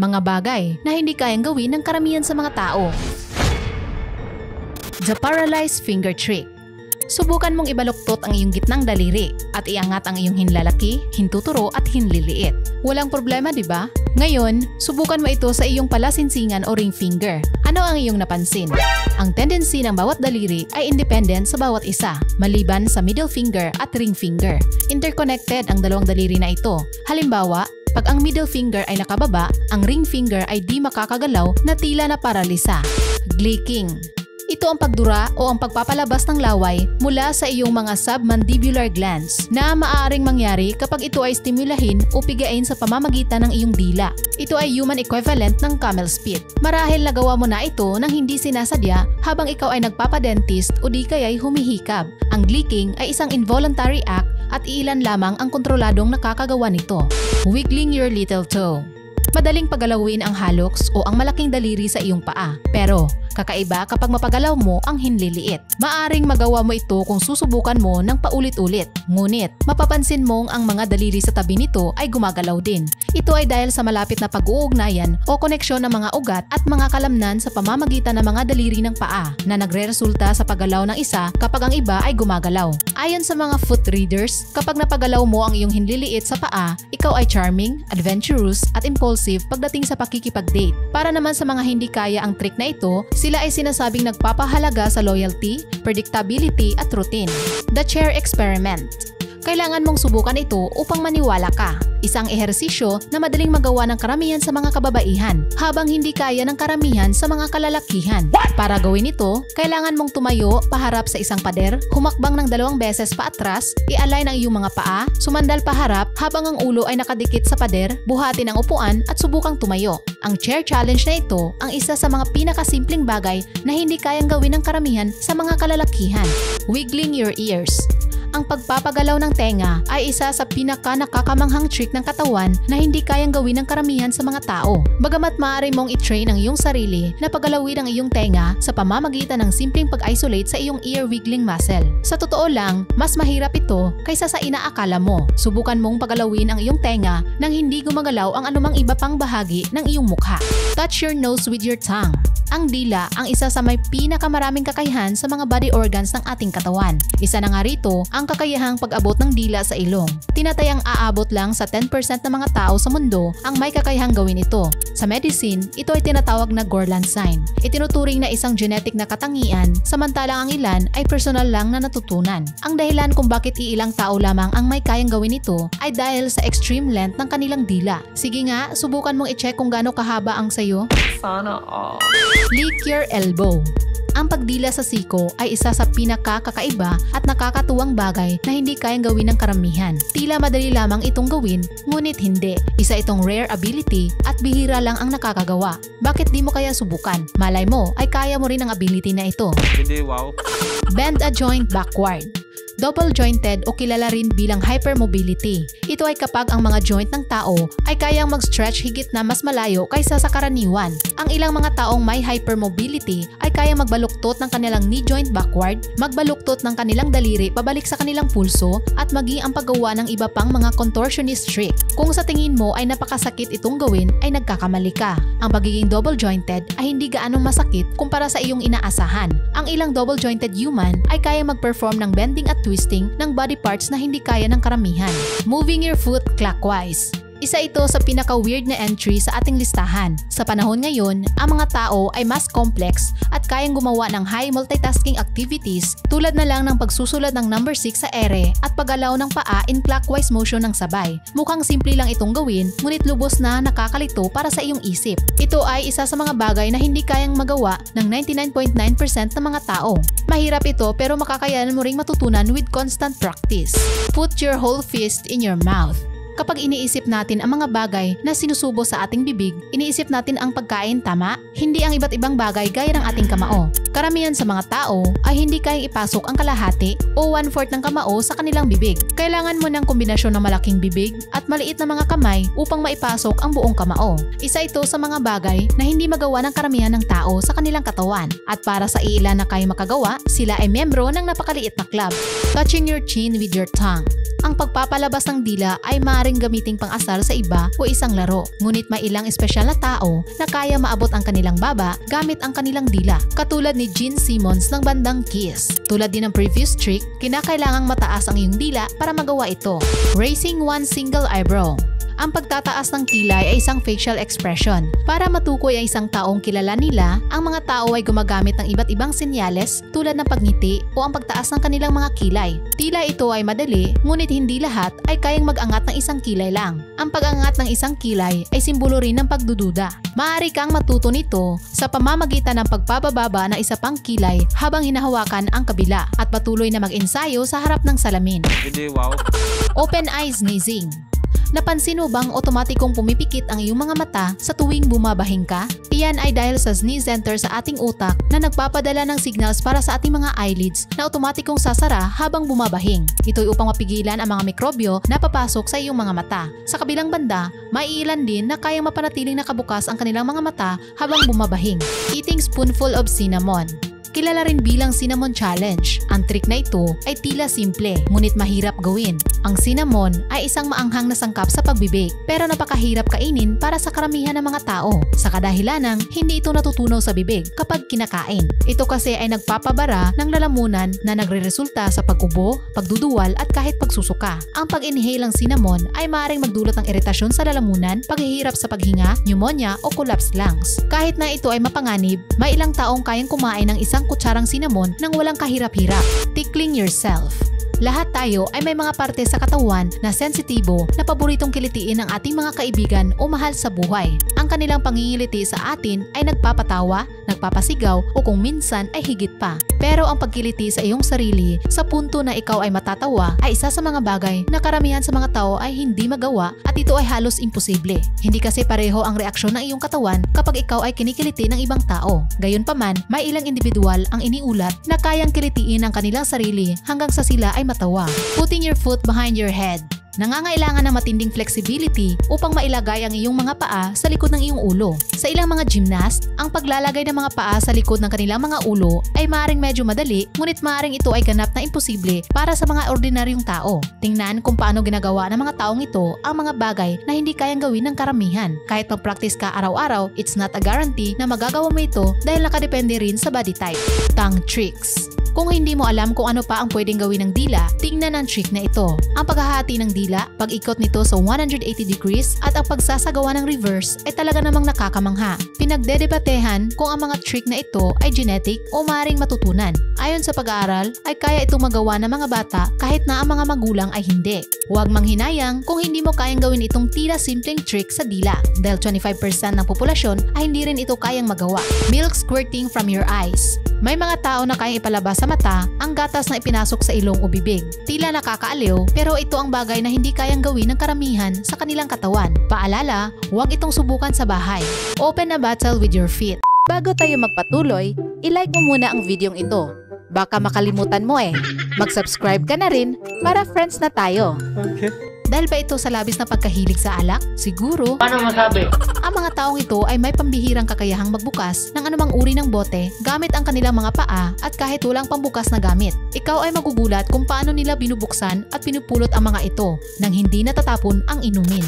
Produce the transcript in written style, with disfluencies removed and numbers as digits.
Mga bagay na hindi kayang gawin ng karamihan sa mga tao. The Paralyzed Finger Trick. Subukan mong ibaluktot ang iyong gitnang daliri at iangat ang iyong hinlalaki, hintuturo at hinliliit. Walang problema, di ba? Ngayon, subukan mo ito sa iyong palasinsingan o ring finger. Ano ang iyong napansin? Ang tendency ng bawat daliri ay independent sa bawat isa, maliban sa middle finger at ring finger. Interconnected ang dalawang daliri na ito. Halimbawa, pag ang middle finger ay nakababa, ang ring finger ay di makakagalaw na tila na paralisa. Glicking. Ito ang pagdura o ang pagpapalabas ng laway mula sa iyong mga submandibular glands na maaaring mangyari kapag ito ay stimulahin o pigain sa pamamagitan ng iyong dila. Ito ay human equivalent ng camel spit. Marahil nagawa mo na ito nang hindi sinasadya habang ikaw ay nagpapadentist o di kaya'y humihikab. Ang glicking ay isang involuntary act at iilan lamang ang kontroladong nakakagawa nito. Wiggling your little toe. Madaling pagalawin ang hallux o ang malaking daliri sa iyong paa. Pero, kakaiba kapag mapagalaw mo ang hinliliit. Maaring magawa mo ito kung susubukan mo ng paulit-ulit. Ngunit, mapapansin mong ang mga daliri sa tabi nito ay gumagalaw din. Ito ay dahil sa malapit na pag-uugnayan o koneksyon ng mga ugat at mga kalamnan sa pamamagitan ng mga daliri ng paa na nagre-resulta sa paggalaw ng isa kapag ang iba ay gumagalaw. Ayon sa mga foot readers, kapag napagalaw mo ang iyong hinliliit sa paa, ikaw ay charming, adventurous at impulsive pagdating sa pakikipag-date. Para naman sa mga hindi kaya ang trick na ito, sila ay sinasabing nagpapahalaga sa loyalty, predictability at routine. The chair experiment. Kailangan mong subukan ito upang maniwala ka. Isang ehersisyo na madaling magawa ng karamihan sa mga kababaihan habang hindi kaya ng karamihan sa mga kalalakihan. Para gawin ito, kailangan mong tumayo paharap sa isang pader, humakbang ng 2 beses paatras, i-align ang iyong mga paa, sumandal paharap habang ang ulo ay nakadikit sa pader, buhatin ang upuan at subukang tumayo. Ang chair challenge na ito ang isa sa mga pinakasimpleng bagay na hindi kayang gawin ng karamihan sa mga kalalakihan. Wiggling your ears. Ang pagpapagalaw ng tenga ay isa sa pinaka-nakakamanghang trick ng katawan na hindi kayang gawin ng karamihan sa mga tao. Bagamat maaari mong i-train ang iyong sarili na pagalawin ang iyong tenga sa pamamagitan ng simpleng pag-isolate sa iyong ear wiggling muscle. Sa totoo lang, mas mahirap ito kaysa sa inaakala mo. Subukan mong pagalawin ang iyong tenga nang hindi gumagalaw ang anumang iba pang bahagi ng iyong mukha. Touch your nose with your tongue. Ang dila ang isa sa may pinakamaraming kakayahan sa mga body organs ng ating katawan. Isa na nga rito ang kakayahang pag-abot ng dila sa ilong. Tinatayang aabot lang sa 10% ng mga tao sa mundo ang may kakayahang gawin ito. Sa medicine, ito ay tinatawag na Gorlin sign. Itinuturing na isang genetic na katangian, samantalang ang ilan ay personal lang na natutunan. Ang dahilan kung bakit iilang tao lamang ang may kayang gawin ito ay dahil sa extreme length ng kanilang dila. Sige nga, subukan mong i-check kung gaano kahaba ang sayo. Sana all. Lick your elbow. Ang pagdila sa siko ay isa sa pinakakakaiba at nakakatuwang bagay na hindi kayang gawin ng karamihan. Tila madali lamang itong gawin, ngunit hindi. Isa itong rare ability at bihira lang ang nakakagawa. Bakit di mo kaya subukan? Malay mo ay kaya mo rin ang ability na ito. Hindi, wow. Bend a joint backward. Double jointed o kilala rin bilang hypermobility. Ito ay kapag ang mga joint ng tao ay kayang mag-stretch higit na mas malayo kaysa sa karaniwan. Ang ilang mga taong may hypermobility ay kayang magbaluktot ng kanilang knee joint backward, magbaluktot ng kanilang daliri pabalik sa kanilang pulso at maging ang paggawa ng iba pang mga contortionist trick. Kung sa tingin mo ay napakasakit itong gawin ay nagkakamali ka. Ang pagiging double jointed ay hindi gaanong masakit kumpara sa iyong inaasahan. Ang ilang double jointed human ay kayang mag-perform ng bending at twisting ng body parts na hindi kaya ng karamihan. Moving your foot clockwise. Isa ito sa pinaka-weird na entry sa ating listahan. Sa panahon ngayon, ang mga tao ay mas complex at kayang gumawa ng high multitasking activities tulad na lang ng pagsusulat ng number 6 sa ere at paggalaw ng paa in clockwise motion ng sabay. Mukhang simple lang itong gawin, ngunit lubos na nakakalito para sa iyong isip. Ito ay isa sa mga bagay na hindi kayang magawa ng 99.9% ng mga tao. Mahirap ito pero makakayanan mo ring matutunan with constant practice. Put your whole fist in your mouth. Kapag iniisip natin ang mga bagay na sinusubo sa ating bibig, iniisip natin ang pagkain, tama? Hindi ang iba't ibang bagay gaya ng ating kamao. Karamihan sa mga tao ay hindi kayang ipasok ang kalahati o 1/4 ng kamao sa kanilang bibig. Kailangan mo ng kombinasyon ng malaking bibig at maliit na mga kamay upang maipasok ang buong kamao. Isa ito sa mga bagay na hindi magawa ng karamihan ng tao sa kanilang katawan. At para sa ilan na kaya makagawa, sila ay miyembro ng napakaliit na club. Touching your chin with your tongue. Ang pagpapalabas ng dila ay maaari maaaring gamiting pang-asar sa iba o isang laro. Ngunit may ilang espesyal na tao na kaya maabot ang kanilang baba gamit ang kanilang dila, katulad ni Gene Simmons ng bandang Kiss. Tulad din ng previous trick, kinakailangang mataas ang iyong dila para magawa ito. Raising one single eyebrow. Ang pagtataas ng kilay ay isang facial expression. Para matukoy ang isang taong kilala nila, ang mga tao ay gumagamit ng iba't ibang senyales tulad ng pagngiti o ang pagtaas ng kanilang mga kilay. Tila ito ay madali, ngunit hindi lahat ay kayang mag-angat ng isang kilay lang. Ang pag-angat ng isang kilay ay simbolo rin ng pagdududa. Maaari kang matuto nito sa pamamagitan ng pagpapababa ng isa pang kilay habang hinahawakan ang kabila at patuloy na mag-ensayo sa harap ng salamin. Wow. Open eye sneezing. Napansin mo bang otomatikong pumipikit ang iyong mga mata sa tuwing bumabahing ka? Iyan ay dahil sa sneeze center sa ating utak na nagpapadala ng signals para sa ating mga eyelids na otomatikong sasara habang bumabahing. Ito'y upang mapigilan ang mga mikrobyo na papasok sa iyong mga mata. Sa kabilang banda, may ilan din na kayang mapanatiling nakabukas ang kanilang mga mata habang bumabahing. Eating spoonful of cinnamon. Kilala rin bilang Cinnamon Challenge. Ang trick na ito ay tila simple, ngunit mahirap gawin. Ang cinnamon ay isang maanghang na sangkap sa pagbibig, pero napakahirap kainin para sa karamihan ng mga tao. Sa kadahilanang, hindi ito natutunaw sa bibig kapag kinakain. Ito kasi ay nagpapabara ng lalamunan na nagreresulta sa pag-ubo, pagduduwal at kahit pagsusuka. Ang pag-inhale ng cinnamon ay maaaring magdulot ng iritasyon sa lalamunan, paghihirap sa paghinga, pneumonia o collapsed lungs. Kahit na ito ay mapanganib, may ilang taong kayang kumain ng isang kutsarang cinnamon nang walang kahirap-hirap. Tickling yourself. Lahat tayo ay may mga parte sa katawan na sensitibo na paboritong kilitiin ng ating mga kaibigan o mahal sa buhay. Ang kanilang pangingiliti sa atin ay nagpapatawa, nagpapasigaw o kung minsan ay higit pa. Pero ang pagkiliti sa iyong sarili sa punto na ikaw ay matatawa ay isa sa mga bagay na karamihan sa mga tao ay hindi magawa at ito ay halos imposible. Hindi kasi pareho ang reaksyon ng iyong katawan kapag ikaw ay kinikiliti ng ibang tao. Gayunpaman, may ilang individual ang iniulat na kayang kilitiin ang kanilang sarili hanggang sa sila ay matawa. Putting your foot behind your head. Nangangailangan ng matinding flexibility upang mailagay ang iyong mga paa sa likod ng iyong ulo. Sa ilang mga gymnast, ang paglalagay ng mga paa sa likod ng kanilang mga ulo ay maaaring medyo madali, ngunit maaaring ito ay ganap na imposible para sa mga ordinaryong tao. Tingnan kung paano ginagawa ng mga taong ito ang mga bagay na hindi kayang gawin ng karamihan. Kahit mag-practice ka araw-araw, it's not a guarantee na magagawa mo ito dahil nakadepende rin sa body type. Tongue tricks. Kung hindi mo alam kung ano pa ang pwedeng gawin ng dila, tingnan ang trick na ito. Ang paghahati ng dila, pag-ikot nito sa 180 degrees at ang pagsasagawa ng reverse ay talaga namang nakakamangha. Pinagdedebatehan kung ang mga trick na ito ay genetic o maaaring matutunan. Ayon sa pag-aaral, ay kaya itong magawa ng mga bata kahit na ang mga magulang ay hindi. Huwag manghinayang kung hindi mo kayang gawin itong tila simpleng trick sa dila dahil 25% ng populasyon ay hindi rin ito kayang magawa. Milk squirting from your eyes. May mga tao na kayang ipalabas sa mata ang gatas na ipinasok sa ilong o bibig. Tila nakakaaliw pero ito ang bagay na hindi kayang gawin ng karamihan sa kanilang katawan. Paalala, huwag itong subukan sa bahay. Open a battle with your feet. Bago tayo magpatuloy, i-like mo muna ang videong ito. Baka makalimutan mo eh. Mag-subscribe ka na rin para friends na tayo. Okay. Dahil ba ito sa labis na pagkahilig sa alak? Siguro. Paano masabi? Ang mga taong ito ay may pambihirang kakayahang magbukas ng anumang uri ng bote gamit ang kanilang mga paa at kahit walang pambukas na gamit. Ikaw ay magugulat kung paano nila binubuksan at pinupulot ang mga ito nang hindi natatapon ang inumin.